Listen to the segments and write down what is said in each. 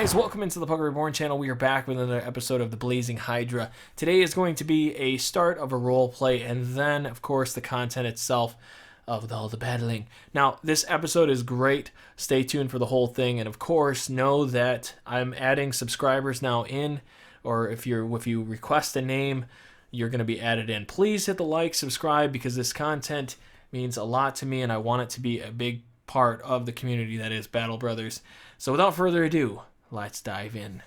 guys, welcome into the Poker Reborn channel. We are back with another episode of the Blazing Hydra. Today is going to be a start of a role play and then, of course, the content itself of all the battling. Now, this episode is great. Stay tuned for the whole thing, and of course, know that I'm adding subscribers now in, or if you request a name, you're going to be added in. Please hit the like, subscribe, because this content means a lot to me, and I want it to be a big part of the community that is Battle Brothers. So without further ado, let's dive in.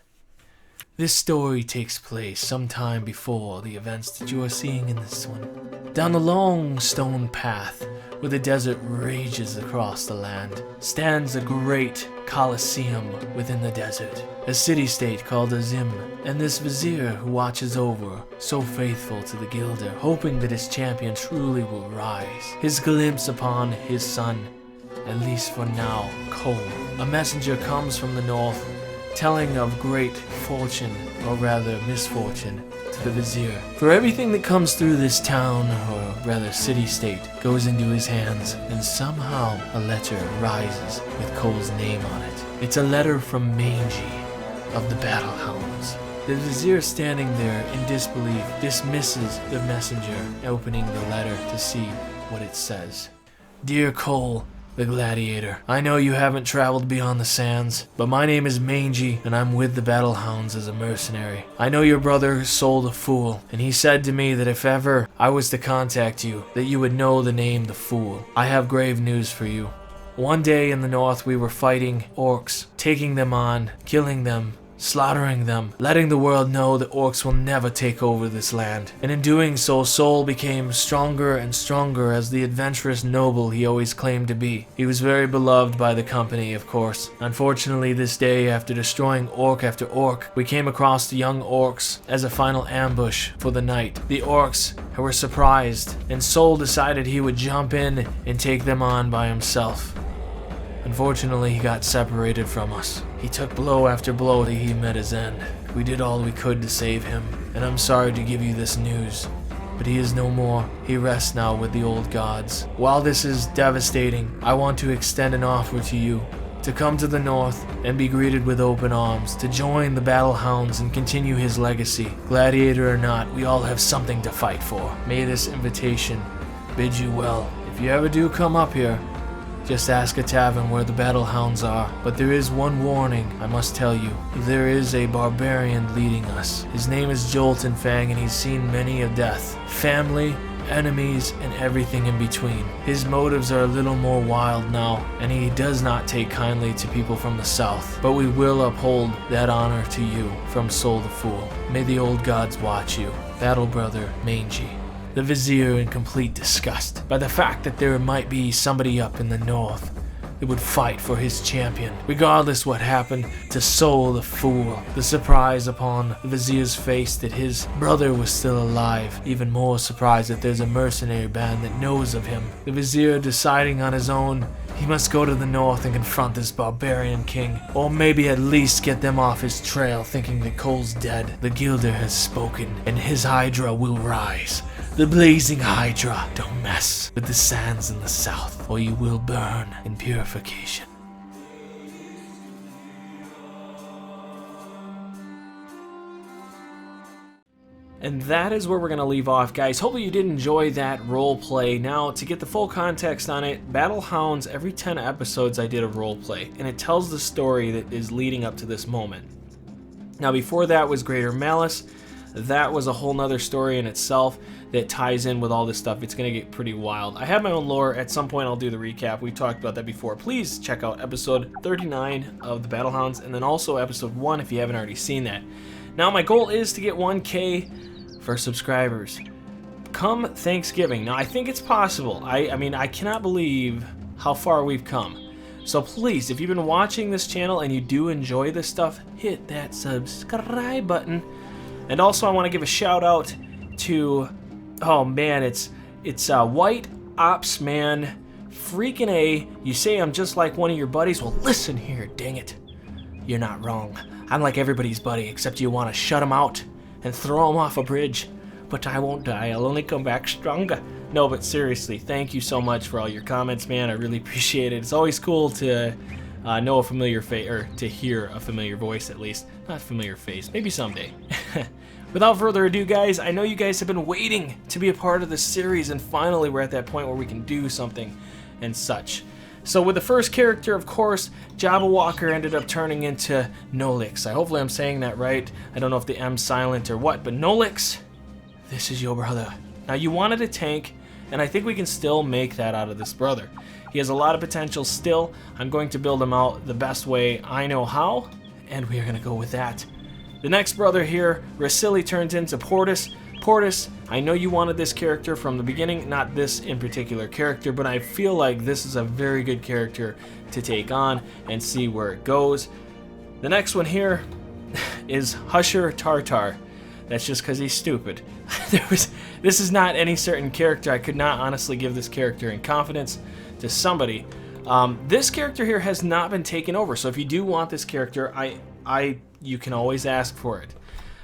This story takes place sometime before the events that you are seeing in this one. Down the long stone path where the desert rages across the land stands a great Colosseum within the desert, a city-state called Azim, and this vizier who watches over, so faithful to the Gilder, hoping that his champion truly will rise. His glimpse upon his son, at least for now, Cole. A messenger comes from the north, telling of great fortune, or rather misfortune, to the vizier. For everything that comes through this town, or rather city-state, goes into his hands, and somehow a letter rises with Cole's name on it. It's a letter from Mangy of the Battle Hounds. The vizier, standing there in disbelief, dismisses the messenger, opening the letter to see what it says. Dear Cole, the gladiator, I know you haven't traveled beyond the sands, but my name is Mangy, and I'm with the Battle Hounds as a mercenary. I know your brother sold a fool, and he said to me that if ever I was to contact you, that you would know the name the fool. I have grave news for you. One day in the north we were fighting orcs, taking them on, killing them, slaughtering them, letting the world know that orcs will never take over this land. And in doing so, Sol became stronger and stronger as the adventurous noble he always claimed to be. He was very beloved by the company, of course. Unfortunately, this day, after destroying orc after orc, we came across the young orcs as a final ambush for the night. The orcs were surprised, and Sol decided he would jump in and take them on by himself. Unfortunately, he got separated from us. He took blow after blow till he met his end. We did all we could to save him, and I'm sorry to give you this news, but he is no more. He rests now with the old gods. While this is devastating, I want to extend an offer to you, to come to the north and be greeted with open arms, to join the Battle Hounds and continue his legacy. Gladiator or not, we all have something to fight for. May this invitation bid you well. If you ever do come up here, just ask a tavern where the Battle Hounds are. But there is one warning I must tell you. There is a barbarian leading us. His name is Joltenfang, and he's seen many a death. Family, enemies, and everything in between. His motives are a little more wild now, and he does not take kindly to people from the south. But we will uphold that honor to you from Sol the Fool. May the old gods watch you. Battle Brother Mangy. The vizier, in complete disgust by the fact that there might be somebody up in the north that would fight for his champion. Regardless what happened to Sol the Fool, the surprise upon the vizier's face that his brother was still alive, even more surprised that there's a mercenary band that knows of him. The vizier deciding on his own he must go to the north and confront this barbarian king, or maybe at least get them off his trail, thinking that Cole's dead. The Gilder has spoken, and his Hydra will rise. The Blazing Hydra. Don't mess with the sands in the south, or you will burn in purification. And that is where we're going to leave off, guys. Hopefully you did enjoy that role play. Now, to get the full context on it, Battle Hounds, every 10 episodes I did a role play, and it tells the story that is leading up to this moment. Now, before that was Greater Malice. That was a whole nother story in itself that ties in with all this stuff. It's going to get pretty wild. I have my own lore. At some point, I'll do the recap. We've talked about that before. Please check out episode 39 of the Battle Hounds, and then also episode 1 if you haven't already seen that. Now, my goal is to get 1K for subscribers come Thanksgiving. Now, I think it's possible. I mean, I cannot believe how far we've come. So please, if you've been watching this channel and you do enjoy this stuff, hit that subscribe button. And also, I want to give a shout out to, oh man, it's White Ops Man, freaking A. You say I'm just like one of your buddies? Well, listen here, dang it. You're not wrong. I'm like everybody's buddy, except you want to shut him out and throw him off a bridge. But I won't die. I'll only come back stronger. No, but seriously, thank you so much for all your comments, man. I really appreciate it. It's always cool to know a familiar face, or to hear a familiar voice at least. Not familiar face, maybe someday. Without further ado, guys, I know you guys have been waiting to be a part of this series, and finally we're at that point where we can do something and such. So with the first character, of course, Jabba Walker ended up turning into Nolix. Hopefully I'm saying that right. I don't know if the M's silent or what, but Nolix, this is your brother. Now you wanted a tank, and I think we can still make that out of this brother. He has a lot of potential still. I'm going to build him out the best way I know how, and we are going to go with that. The next brother here, Rasili, turns into Portis. Portis, I know you wanted this character from the beginning, not this in particular character, but I feel like this is a very good character to take on and see where it goes. The next one here is Husher Tartar. That's just because he's stupid. This is not any certain character. I could not honestly give this character in confidence to somebody. This character here has not been taken over, so if you do want this character, you can always ask for it.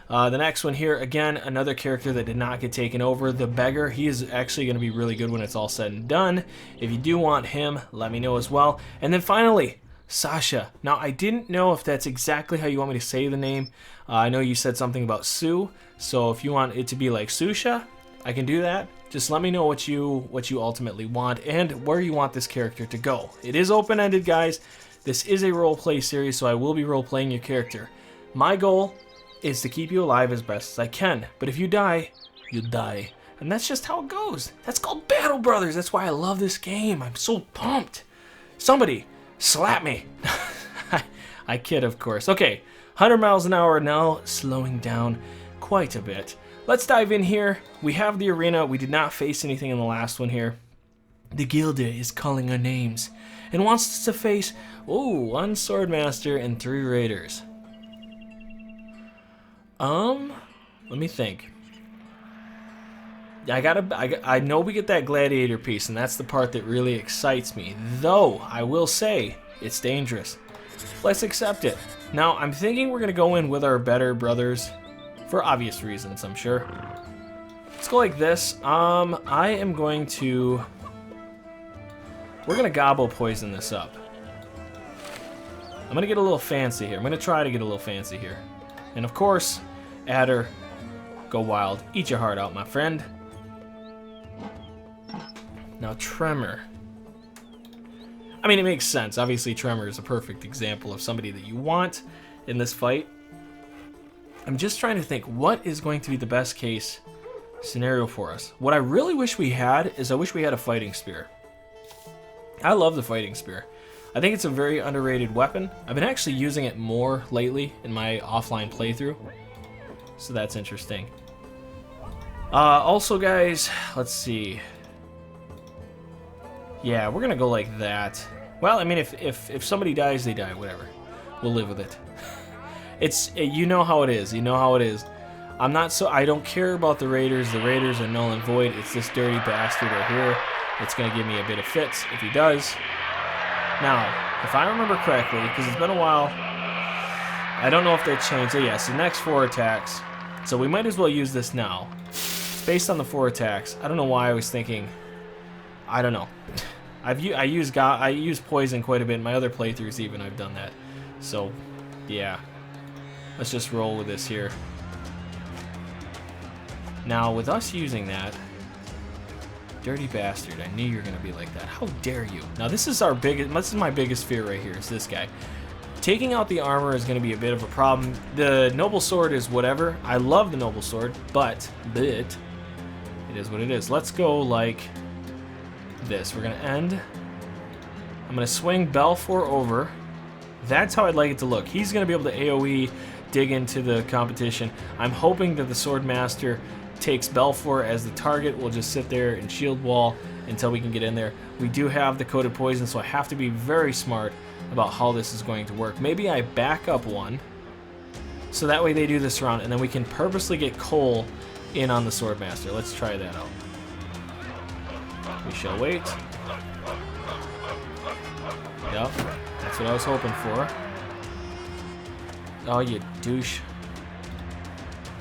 The next one here, again, another character that did not get taken over, the Beggar. He is actually going to be really good when it's all said and done. If you do want him, let me know as well. And then finally, Sasha. Now, I didn't know if that's exactly how you want me to say the name. I know you said something about Sue, so if you want it to be like Susha, I can do that. Just let me know what you ultimately want and where you want this character to go. It is open-ended, guys. This is a roleplay series, so I will be role-playing your character. My goal is to keep you alive as best as I can, but if you die, you die. And that's just how it goes. That's called Battle Brothers. That's why I love this game. I'm so pumped. Somebody, slap me. I kid, of course. Okay, 100 miles an hour now, slowing down quite a bit. Let's dive in here. We have the arena. We did not face anything in the last one here. The Gilder is calling our names and wants us to face, one Swordmaster and 3 Raiders. Let me think. I know we get that gladiator piece, and that's the part that really excites me. Though, I will say, it's dangerous. Let's accept it. Now, I'm thinking we're going to go in with our better brothers, for obvious reasons, I'm sure. Let's go like this. I am going to... We're going to gobble poison this up. I'm going to get a little fancy here. I'm going to try to get a little fancy here. And of course, Adder, go wild. Eat your heart out, my friend. Now, Tremor. I mean, it makes sense. Obviously, Tremor is a perfect example of somebody that you want in this fight. I'm just trying to think, what is going to be the best case scenario for us? What I really wish we had is I wish we had a fighting spear. I love the fighting spear. I think it's a very underrated weapon. I've been actually using it more lately in my offline playthrough, so that's interesting. Also, guys, let's see. Yeah, we're gonna go like that. Well, I mean, if somebody dies, they die. Whatever. We'll live with it. You know how it is. You know how it is. I don't care about the Raiders. The Raiders are null and void. It's this dirty bastard right here. It's gonna give me a bit of fits if he does. Now, if I remember correctly, because it's been a while, I don't know if they changed. So yes, the next 4 attacks. So we might as well use this now. It's based on the 4 attacks. I don't know why I was thinking. I don't know. I use poison quite a bit in my other playthroughs. Even I've done that. So, yeah. Let's just roll with this here. Now, with us using that. Dirty bastard, I knew you were going to be like that. How dare you? Now this is my biggest fear right here, is this guy. Taking out the armor is going to be a bit of a problem. The noble sword is whatever. I love the noble sword, but it is what it is. Let's go like this. We're going to end. I'm going to swing Belfour over. That's how I'd like it to look. He's going to be able to AoE dig into the competition. I'm hoping that the Swordmaster takes Belfour as the target. We'll just sit there and shield wall until we can get in there. We do have the coated poison, so I have to be very smart about how this is going to work. Maybe I back up one, so that way they do this round, and then we can purposely get Cole in on the Swordmaster. Let's try that out. We shall wait. Yep, that's what I was hoping for. Oh, you douche.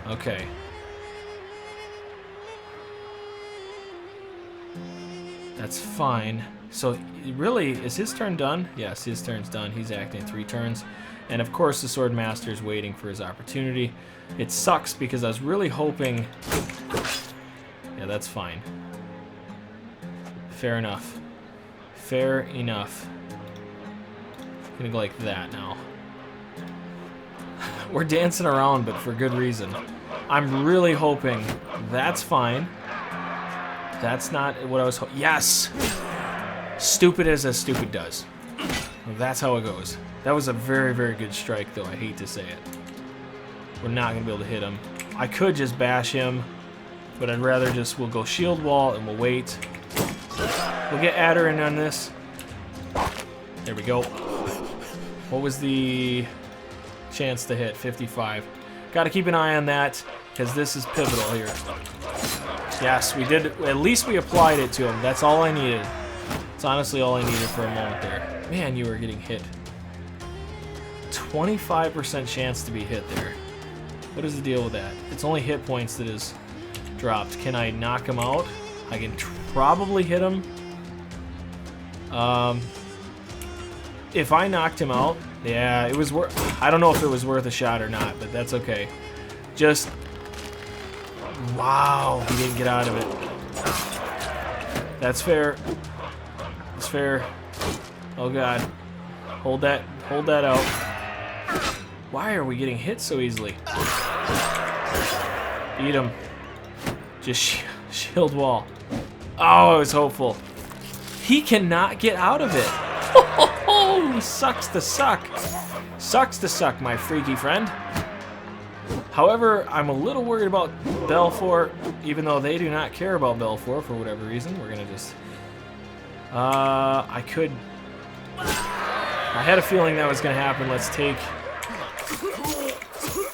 Okay. That's fine. So really, is his turn done? Yes, his turn's done. He's acting 3 turns. And of course the Sword Master is waiting for his opportunity. It sucks because I was really hoping... Yeah, that's fine. Fair enough. Fair enough. I'm gonna go like that now. We're dancing around, but for good reason. I'm really hoping that's fine. That's not what I was hoping. Yes! Stupid as stupid does. That's how it goes. That was a very, very good strike, though. I hate to say it. We're not going to be able to hit him. I could just bash him, but I'd rather just... We'll go shield wall, and we'll wait. We'll get Adder in on this. There we go. What was the chance to hit? 55. Got to keep an eye on that, because this is pivotal here. Yes, we did. At least we applied it to him. That's all I needed. It's honestly all I needed for a moment there. Man, you were getting hit. 25% chance to be hit there. What is the deal with that? It's only hit points that is dropped. Can I knock him out? I can probably hit him. If I knocked him out, yeah, it was worth... I don't know if it was worth a shot or not, but that's okay. Just... Wow, he didn't get out of it. That's fair. That's fair. Oh god. Hold that out. Why are we getting hit so easily? Beat him. Just shield wall. Oh, I was hopeful. He cannot get out of it. Oh, sucks to suck. Sucks to suck, my freaky friend. However, I'm a little worried about Belfour, even though they do not care about Belfour for whatever reason. We're gonna just... I could... I had a feeling that was gonna happen. Let's take...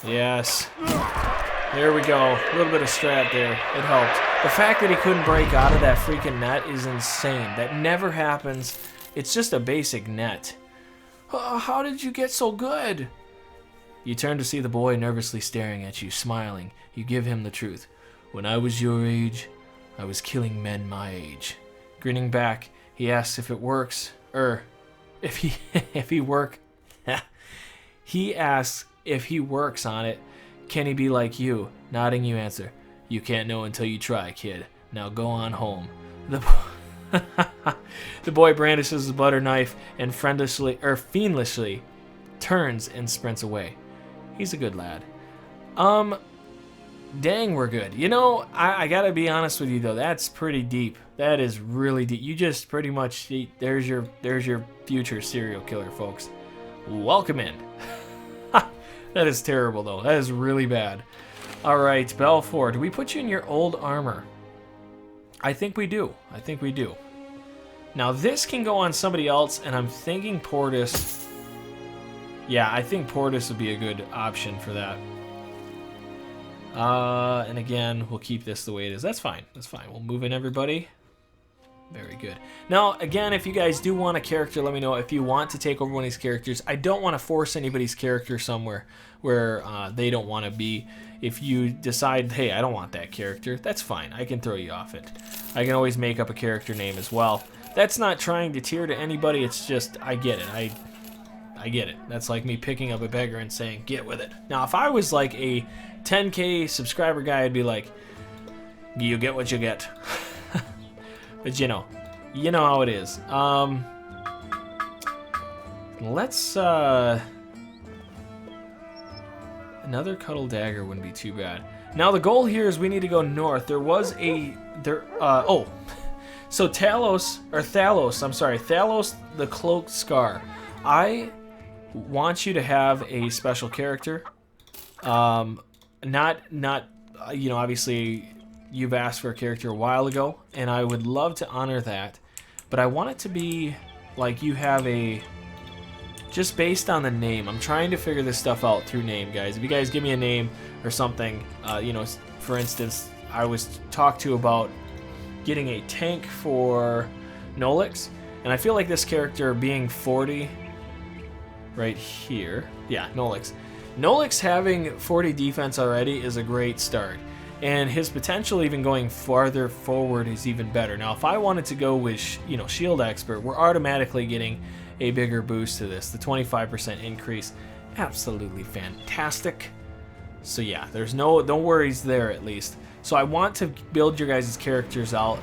Yes. There we go. A little bit of strat there. It helped. The fact that he couldn't break out of that freaking net is insane. That never happens. It's just a basic net. How did you get so good? You turn to see the boy nervously staring at you, smiling. You give him the truth. When I was your age, I was killing men my age. Grinning back, he asks if it works, if he asks if he works on it, can he be like you? Nodding, you answer, you can't know until you try, kid. Now go on home. The boy brandishes his butter knife and fiendishly turns and sprints away. He's a good lad. Dang, we're good. You know, I gotta be honest with you though. That's pretty deep. That is really deep. You just pretty much there's your future serial killer, folks. Welcome in. That is terrible though. That is really bad. All right, Belfour, do we put you in your old armor? I think we do. I think we do. Now this can go on somebody else, and I'm thinking Portis. Yeah, I think Portis would be a good option for that. And again, we'll keep this the way it is. That's fine. That's fine. We'll move in everybody. Very good. Now, again, if you guys do want a character, let me know. If you want to take over one of these characters, I don't want to force anybody's character somewhere where they don't want to be. If you decide, hey, I don't want that character, that's fine. I can throw you off it. I can always make up a character name as well. That's not trying to tear to anybody. It's just, I get it. I get it. That's like me picking up a beggar and saying, get with it. Now, if I was like a 10K subscriber guy, I'd be like, you get what you get. But you know how it is. Let's another cuddle dagger wouldn't be too bad. Now the goal here is we need to go north. There was so Thalos the cloaked scar. I want you to have a special character. Not obviously you've asked for a character a while ago, and I would love to honor that, but I want it to be like you have a, just based on the name. I'm trying to figure this stuff out through name, guys. If you guys give me a name or something, for instance, I was talked to about getting a tank for Nolix, and I feel like this character being 40 right here, yeah, Nolix having 40 defense already is a great start. and his potential even going farther forward is even better. Now, if I wanted to go with, Shield Expert, we're automatically getting a bigger boost to this. The 25% increase, absolutely fantastic. So yeah, there's no worries there at least. So I want to build your guys' characters out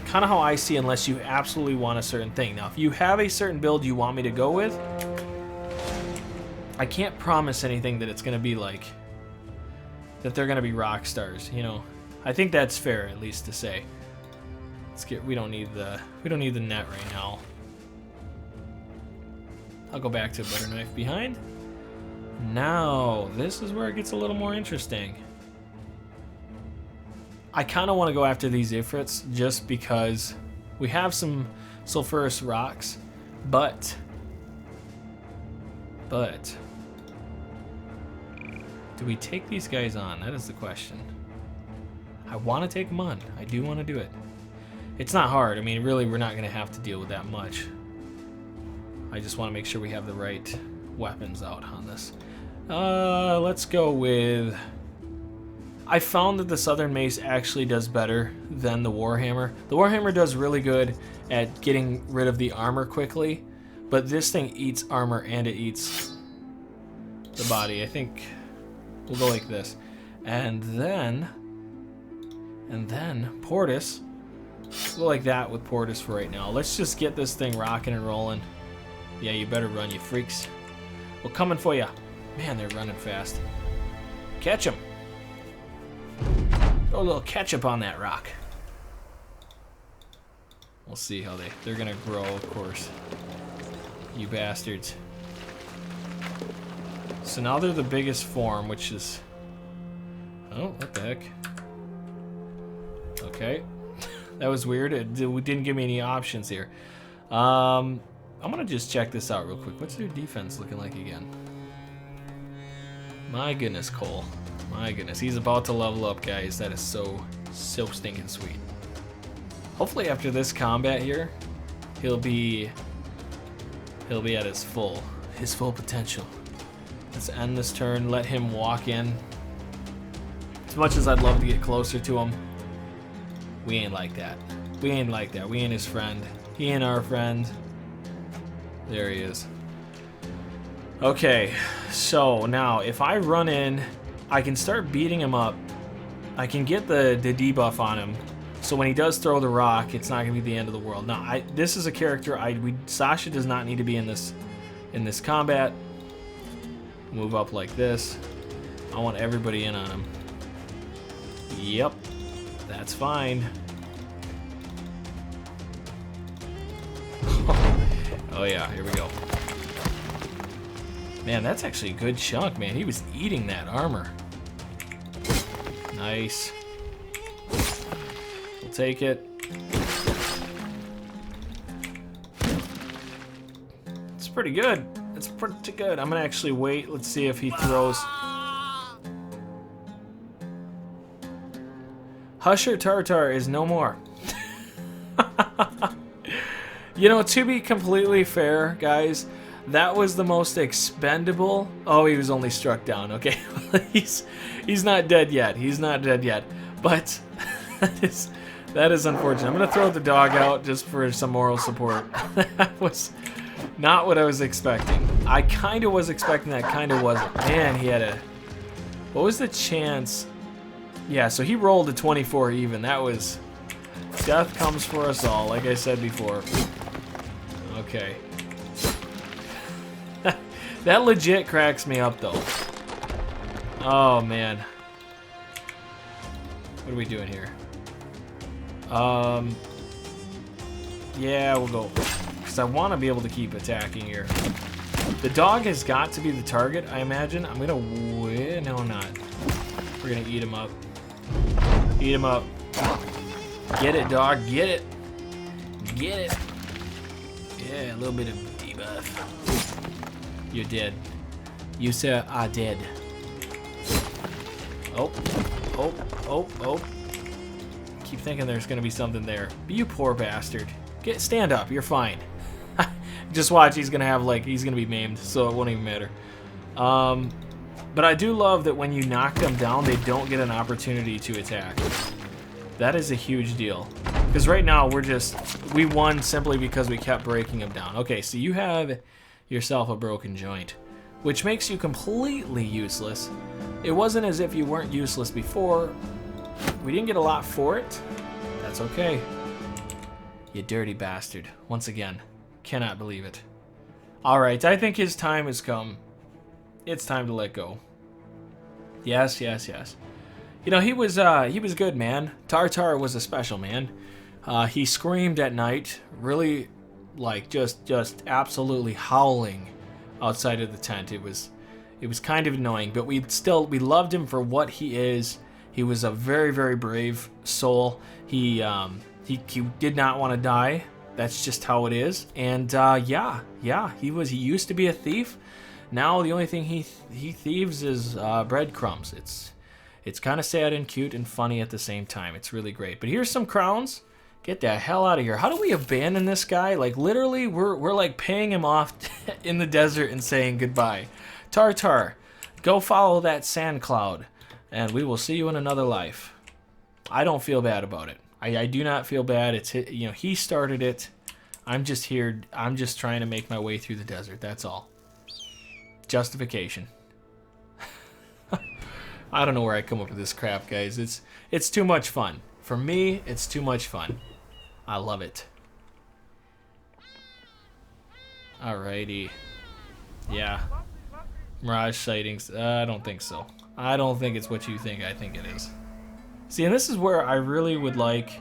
kind of how I see, unless you absolutely want a certain thing. Now, if you have a certain build you want me to go with, I can't promise anything that it's going to be like, that they're going to be rock stars, I think that's fair at least to say. We don't need the net right now. I'll go back to butter knife behind. Now, this is where it gets a little more interesting. I kind of want to go after these Ifrits just because we have some sulfurous rocks, but do we take these guys on? That is the question. I want to take them on. I do want to do it. It's not hard. I mean, really, we're not going to have to deal with that much. I just want to make sure we have the right weapons out on this. Let's go with... I found that the Southern Mace actually does better than the Warhammer. The Warhammer does really good at getting rid of the armor quickly, but this thing eats armor and it eats the body. I think we'll go like this. And then Portis. We'll go like that with Portis for right now. Let's just get this thing rocking and rolling. Yeah, you better run, you freaks. We're coming for you. Man, they're running fast. Catch them. Throw a little ketchup on that rock. We'll see how they're gonna grow, of course. You bastards. So now they're the biggest form, which is... Oh, what the heck? Okay. That was weird. It didn't give me any options here. I'm gonna just check this out real quick. What's their defense looking like again? My goodness, Cole. My goodness, he's about to level up, guys. That is so stinking sweet. Hopefully after this combat here, he'll be at his full potential. Let's end this turn, let him walk in. As much as I'd love to get closer to him, we ain't like that. We ain't like that. We ain't his friend. He ain't our friend. There he is. Okay, so now if I run in, I can start beating him up. I can get the debuff on him, so when he does throw the rock, it's not gonna be the end of the world. Now, this is a character Sasha does not need to be in this combat. Move up like this. I want everybody in on him. Yep, that's fine. Oh yeah, here we go. Man, that's actually a good chunk, man. He was eating that armor. Nice. We'll take it. It's pretty good. It's pretty good. I'm gonna actually wait. Let's see if he throws. Husher Tartar is no more. To be completely fair, guys, that was the most expendable. Oh, he was only struck down. Okay, he's not dead yet. He's not dead yet. But that is unfortunate. I'm gonna throw the dog out just for some moral support. That was not what I was expecting. I kind of was expecting that, kind of wasn't. Man, he had a... What was the chance? Yeah, so he rolled a 24 even. That was... Death comes for us all, like I said before. Okay. That legit cracks me up, though. Oh, man. What are we doing here? Yeah, we'll go. Because I want to be able to keep attacking here. The dog has got to be the target, I imagine. I'm going to win. No, I'm not. We're going to eat him up. Eat him up. Get it, dog. Get it. Get it. Yeah, a little bit of debuff. You're dead. You, sir, are dead. Oh. Oh. Oh. Oh. Keep thinking there's going to be something there. But you poor bastard. Stand up. You're fine. Just watch. He's going to have, he's going to be maimed, so it won't even matter. But I do love that when you knock them down, they don't get an opportunity to attack. That is a huge deal. Because right now, we won simply because we kept breaking them down. Okay, so you have yourself a broken joint, which makes you completely useless. It wasn't as if you weren't useless before. We didn't get a lot for it. That's okay. You dirty bastard. Once again, cannot believe it. Alright, I think his time has come. It's time to let go. Yes, yes, yes. You know, he was good, man. Tartar was a special man. He screamed at night, really, like, just absolutely howling outside of the tent. It was kind of annoying, but we loved him for what he is. He was a very, very brave soul. He did not want to die. That's just how it is. And yeah, he used to be a thief. Now the only thing he thieves is breadcrumbs. It's kind of sad and cute and funny at the same time. It's really great. But here's some crowns. Get the hell out of here. How do we abandon this guy? Like, literally, we're like paying him off in the desert and saying goodbye. Tartar, go follow that sand cloud, and we will see you in another life. I don't feel bad about it. I do not feel bad. It's, you know, he started it. I'm just here. I'm just trying to make my way through the desert. That's all. Justification. I don't know where I come up with this crap, guys. It's too much fun. For me, it's too much fun. I love it. Alrighty. Yeah. Mirage sightings. I don't think so. I don't think it's what you think I think it is. See, and this is where I really would like...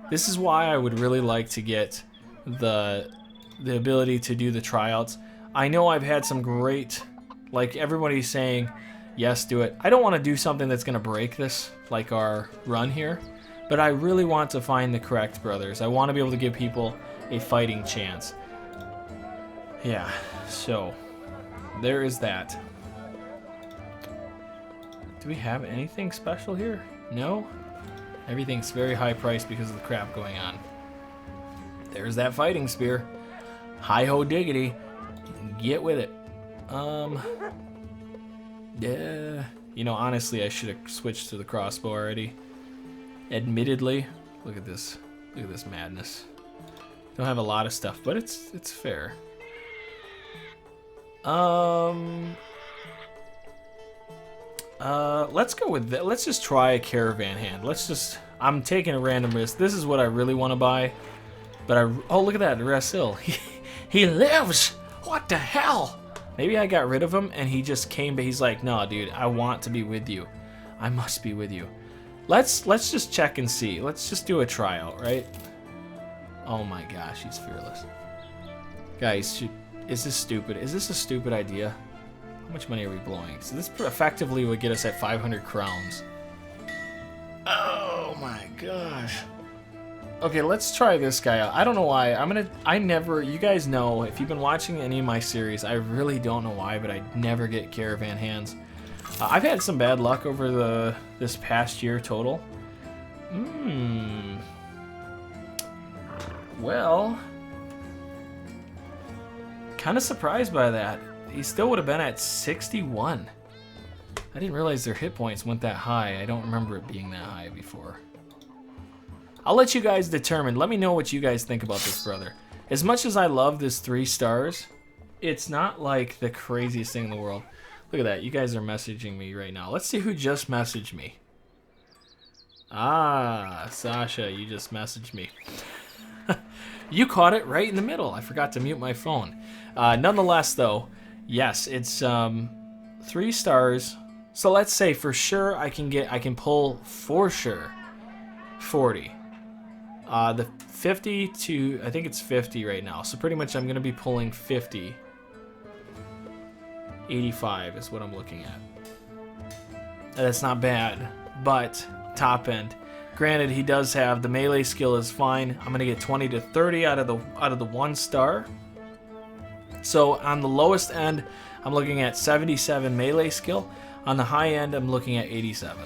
This is why I would really like to get the ability to do the tryouts. I know I've had some great... Like, everybody's saying, yes, do it. I don't want to do something that's going to break this, like our run here. But I really want to find the correct brothers. I want to be able to give people a fighting chance. Yeah, so there is that. Do we have anything special here? No? Everything's very high priced because of the crap going on. There's that fighting spear. Hi-ho diggity. Get with it. Yeah. You know, honestly, I should have switched to the crossbow already. Admittedly. Look at this. Look at this madness. Don't have a lot of stuff, but it's fair. Let's go with that. Let's just try a caravan hand. I'm taking a random risk. This is what I really want to buy. But oh, look at that, Rasil. He lives! What the hell? Maybe I got rid of him and he just came, but he's like, no, dude, I want to be with you. I must be with you. Let's just check and see. Let's just do a tryout, right? Oh my gosh, he's fearless. Guys, is this stupid? Is this a stupid idea? How much money are we blowing? So this effectively would get us at 500 crowns. Oh my gosh. Okay, let's try this guy out. I don't know why. You guys know, if you've been watching any of my series, I really don't know why, but I never get caravan hands. I've had some bad luck over this past year total. Well, kind of surprised by that. He still would have been at 61. I didn't realize their hit points went that high. I don't remember it being that high before. I'll let you guys determine. Let me know what you guys think about this brother. As much as I love this 3 stars, it's not like the craziest thing in the world. Look at that. You guys are messaging me right now. Let's see who just messaged me. Ah, Sasha, you just messaged me. You caught it right in the middle. I forgot to mute my phone. Nonetheless, though, yes, it's 3 stars. So let's say for sure I can pull for sure 40. The 50 to, I think it's 50 right now. So pretty much I'm going to be pulling 50. 85 is what I'm looking at. That's not bad, but top end. Granted, he does have the melee skill is fine. I'm gonna get 20 to 30 out of the 1 star. So on the lowest end, I'm looking at 77 melee skill. On the high end, I'm looking at 87.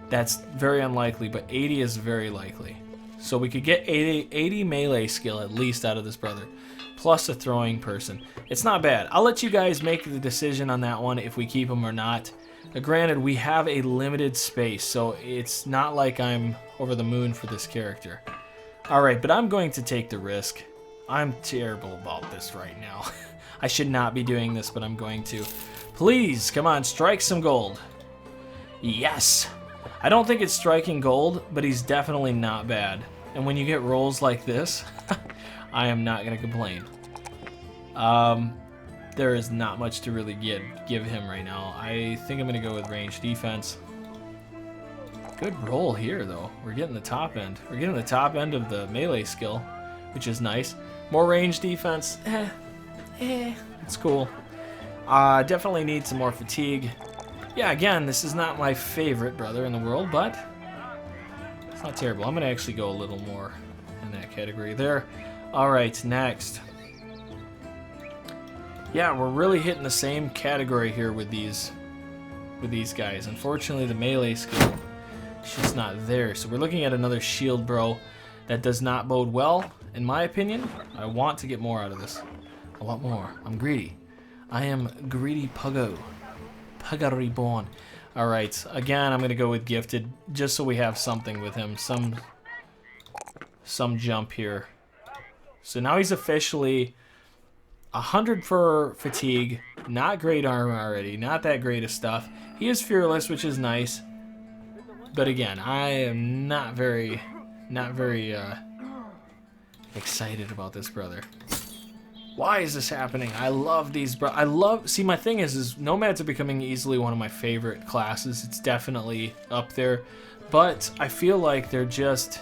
That's very unlikely, but 80 is very likely. So we could get 80 melee skill at least out of this brother. plus a throwing person. It's not bad. I'll let you guys make the decision on that one if we keep him or not. Granted, we have a limited space, so it's not like I'm over the moon for this character. Alright, but I'm going to take the risk. I'm terrible about this right now. I should not be doing this, but I'm going to. Please, come on, strike some gold. Yes! I don't think it's striking gold, but he's definitely not bad. And when you get rolls like this, I am not going to complain. There is not much to really give him right now. I think I'm going to go with range defense. Good roll here, though. We're getting the top end. We're getting the top end of the melee skill, which is nice. More range defense. It's cool. Definitely need some more fatigue. Yeah, again, this is not my favorite brother in the world, but it's not terrible. I'm going to actually go a little more in that category there. All right, next. Yeah, we're really hitting the same category here with these guys. Unfortunately, the melee skill is just not there. So we're looking at another shield bro. That does not bode well, in my opinion. I want to get more out of this. I want more. I'm greedy. I am greedy puggo. Pugga reborn. Alright, again, I'm going to go with gifted, just so we have something with him. Some jump here. So now he's officially 100 for fatigue. Not great armor already. Not that great of stuff. He is fearless, which is nice. But again, I am not very excited about this brother. Why is this happening? I love these see, my thing is nomads are becoming easily one of my favorite classes. It's definitely up there. But I feel like they're just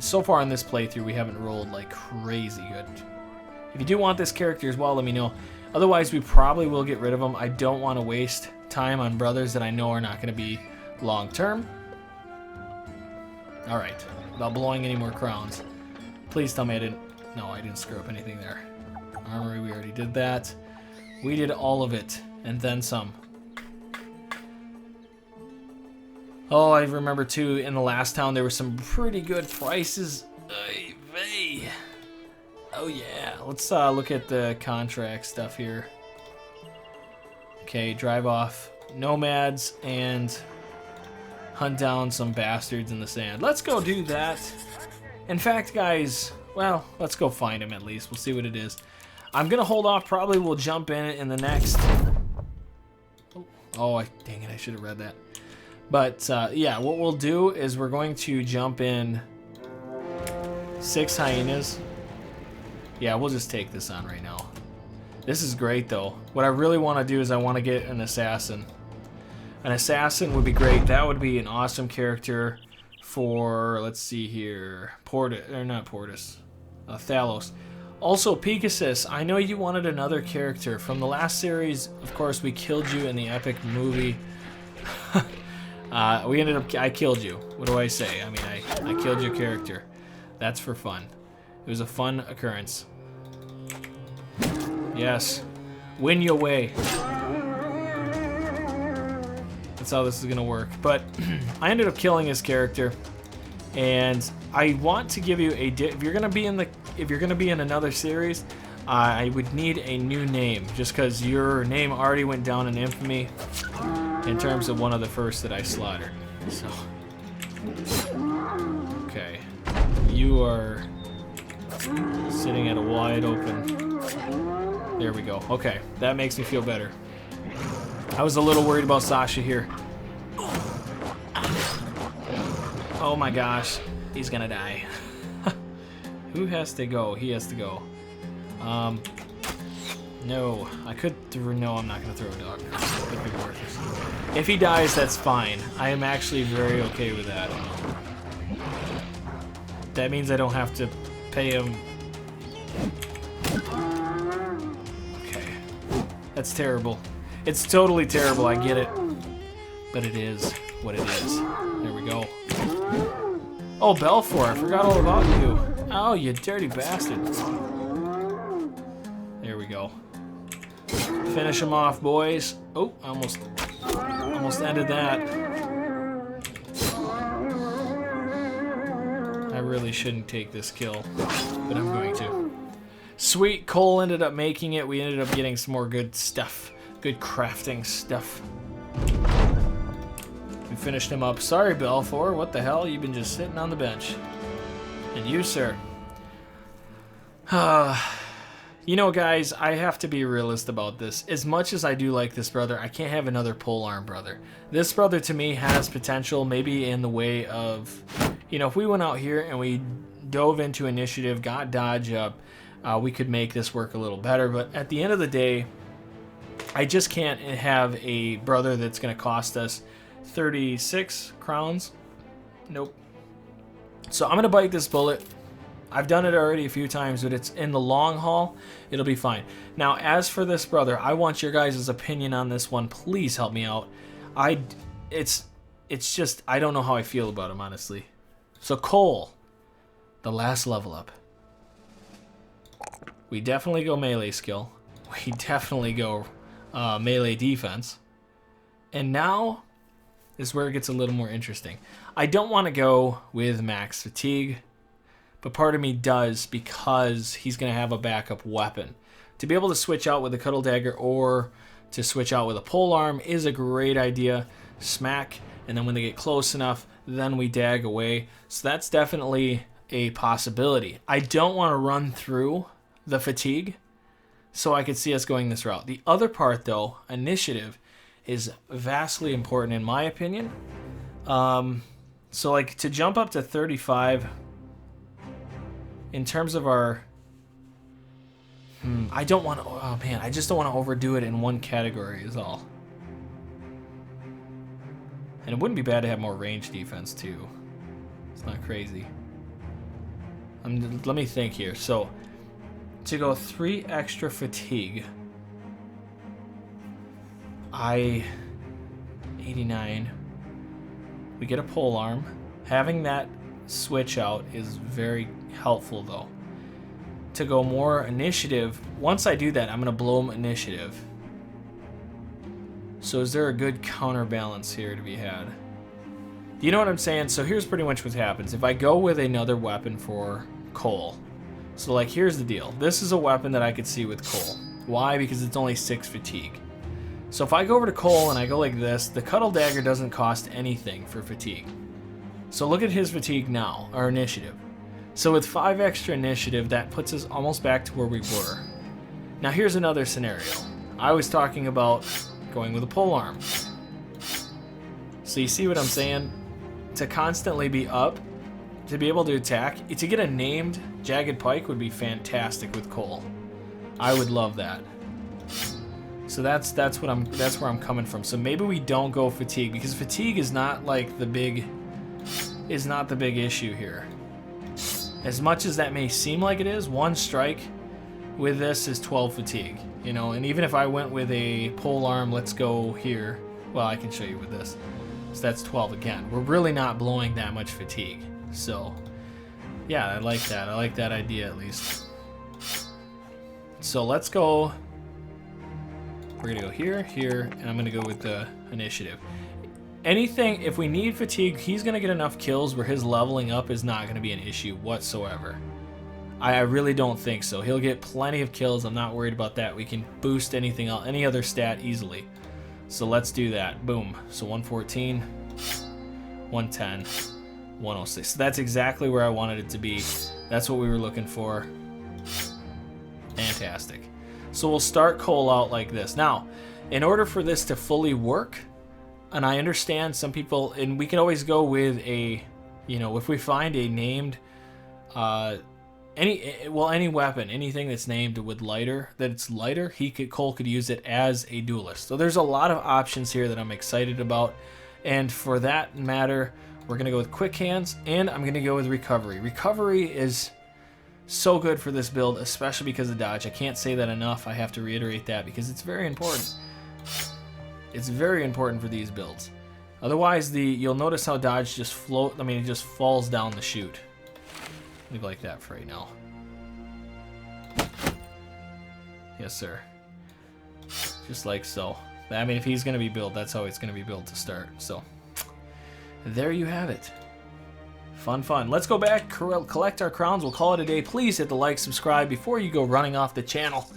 so far in this playthrough we haven't rolled like crazy good. If you do want this character as well, let me know. Otherwise, we probably will get rid of him. I don't want to waste time on brothers that I know are not going to be long term. Alright, without blowing any more crowns. Please tell me I didn't... No, I didn't screw up anything there. Armory, we already did that. We did all of it, and then some. Oh, I remember too, in the last town there were some pretty good prices. Oh yeah, let's look at the contract stuff here. Okay, drive off nomads and hunt down some bastards in the sand. Let's go do that. In fact, guys, well, let's go find him at least. We'll see what it is. I'm gonna hold off. Probably we'll jump in the next. Oh, dang it! I should have read that. But yeah, what we'll do is we're going to jump in 6 hyenas. Yeah, we'll just take this on right now. This is great though. What I really want to do is I want to get an assassin. An assassin would be great. That would be an awesome character for, let's see here, Thalos. Also, Pegasus, I know you wanted another character. From the last series, of course, we killed you in the epic movie. I killed you. What do I say? I mean, I killed your character. That's for fun. It was a fun occurrence. Yes. Win your way. That's how this is gonna work. But I ended up killing his character, and I want to give you a if you're gonna be in another series, I would need a new name, just because your name already went down in infamy in terms of one of the first that I slaughtered. So okay, you are sitting at a wide open. There we go. Okay, that makes me feel better. I was a little worried about Sasha here. Oh my gosh, he's gonna die. Who has to go? He has to go. No, I could. No, I'm not gonna throw a dog. It'd be worthless. If he dies, that's fine. I am actually very okay with that. That means I don't have to pay him. Okay, that's terrible. It's totally terrible, I get it. But it is what it is. There we go. Oh, Belfour, I forgot all about you. Oh, you dirty bastard. There we go. Finish him off, boys. Oh, almost ended that. I really shouldn't take this kill, but I'm going to. Sweet, Cole ended up making it. We ended up getting some more good stuff. Good crafting stuff. We finished him up. Sorry, Belfour. What the hell? You've been just sitting on the bench. And you, sir. You know, guys, I have to be realist about this. As much as I do like this brother, I can't have another polearm brother. This brother, to me, has potential, maybe in the way of, you know, if we went out here and we dove into initiative, got dodge up, we could make this work a little better. But at the end of the day, I just can't have a brother that's going to cost us 36 crowns. Nope. So I'm going to bite this bullet. I've done it already a few times, but it's in the long haul, it'll be fine. Now, as for this brother, I want your guys' opinion on this one. Please help me out. It's just, I don't know how I feel about him, honestly. So Cole, the last level up. We definitely go melee skill. We definitely go melee defense. And now is where it gets a little more interesting. I don't want to go with max fatigue, but part of me does because he's going to have a backup weapon. To be able to switch out with a cuddle dagger or to switch out with a polearm is a great idea. Smack, and then when they get close enough, then we dag away. So that's definitely a possibility. I don't want to run through the fatigue, so I could see us going this route. The other part, though, initiative, is vastly important in my opinion. So like to jump up to 35... in terms of our... I don't want to... Oh, man. I just don't want to overdo it in one category is all. And it wouldn't be bad to have more range defense, too. It's not crazy. Let me think here. So, to go 3 extra fatigue... 89. We get a polearm. Having that switch out is very helpful, though. To go more initiative, once I do that, I'm going to blow him initiative. So is there a good counterbalance here to be had? Do you know what I'm saying? So here's pretty much what happens. If I go with another weapon for Cole, so like here's the deal. This is a weapon that I could see with Cole. Why? Because it's only 6 fatigue. So if I go over to Cole and I go like this, the cuddle dagger doesn't cost anything for fatigue. So look at his fatigue now, our initiative. So with 5 extra initiative, that puts us almost back to where we were. Now here's another scenario. I was talking about going with a polearm. So you see what I'm saying? To constantly be up, to be able to attack, to get a named jagged pike would be fantastic with Cole. I would love that. So that's where I'm coming from. So maybe we don't go fatigue, because fatigue is not like the big issue here. As much as that may seem like it is, 1 strike with this is 12 fatigue, you know. And even if I went with a polearm, let's go here. Well, I can show you with this. So that's 12 again. We're really not blowing that much fatigue. So yeah, I like that. I like that idea at least. So let's go. We're gonna go here, here, and I'm gonna go with the initiative. Anything, if we need fatigue, he's gonna get enough kills where his leveling up is not gonna be an issue whatsoever. I really don't think so. He'll get plenty of kills. I'm not worried about that. We can boost anything else, any other stat easily. So let's do that. Boom. So 114, 110, 106. So that's exactly where I wanted it to be. That's what we were looking for. Fantastic. So we'll start Cole out like this. Now, in order for this to fully work, and I understand some people, and we can always go with a, you know, if we find a named, any weapon, anything that's named with lighter, Cole could use it as a duelist. So there's a lot of options here that I'm excited about, and for that matter, we're gonna go with quick hands, and I'm gonna go with recovery. Recovery is so good for this build, especially because of dodge. I can't say that enough. I have to reiterate that because it's very important. It's very important for these builds. Otherwise, you'll notice how dodge just it just falls down the chute. Leave like that for right now. Yes, sir. Just like so. I mean, if he's going to be built, that's how it's going to be built to start. So, there you have it. Fun, fun. Let's go back, collect our crowns. We'll call it a day. Please hit the like, subscribe before you go running off the channel.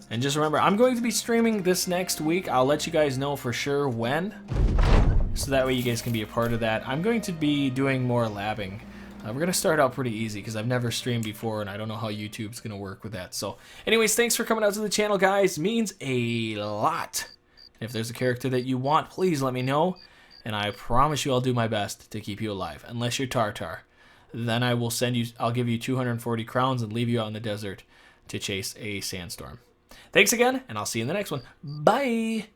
And just remember, I'm going to be streaming this next week. I'll let you guys know for sure when, so that way you guys can be a part of that. I'm going to be doing more labbing. We're going to start out pretty easy because I've never streamed before and I don't know how YouTube's going to work with that. So anyways, thanks for coming out to the channel, guys. It means a lot. If there's a character that you want, please let me know. And I promise you I'll do my best to keep you alive. Unless you're Tartar. Then I'll give you 240 crowns and leave you out in the desert to chase a sandstorm. Thanks again, and I'll see you in the next one. Bye!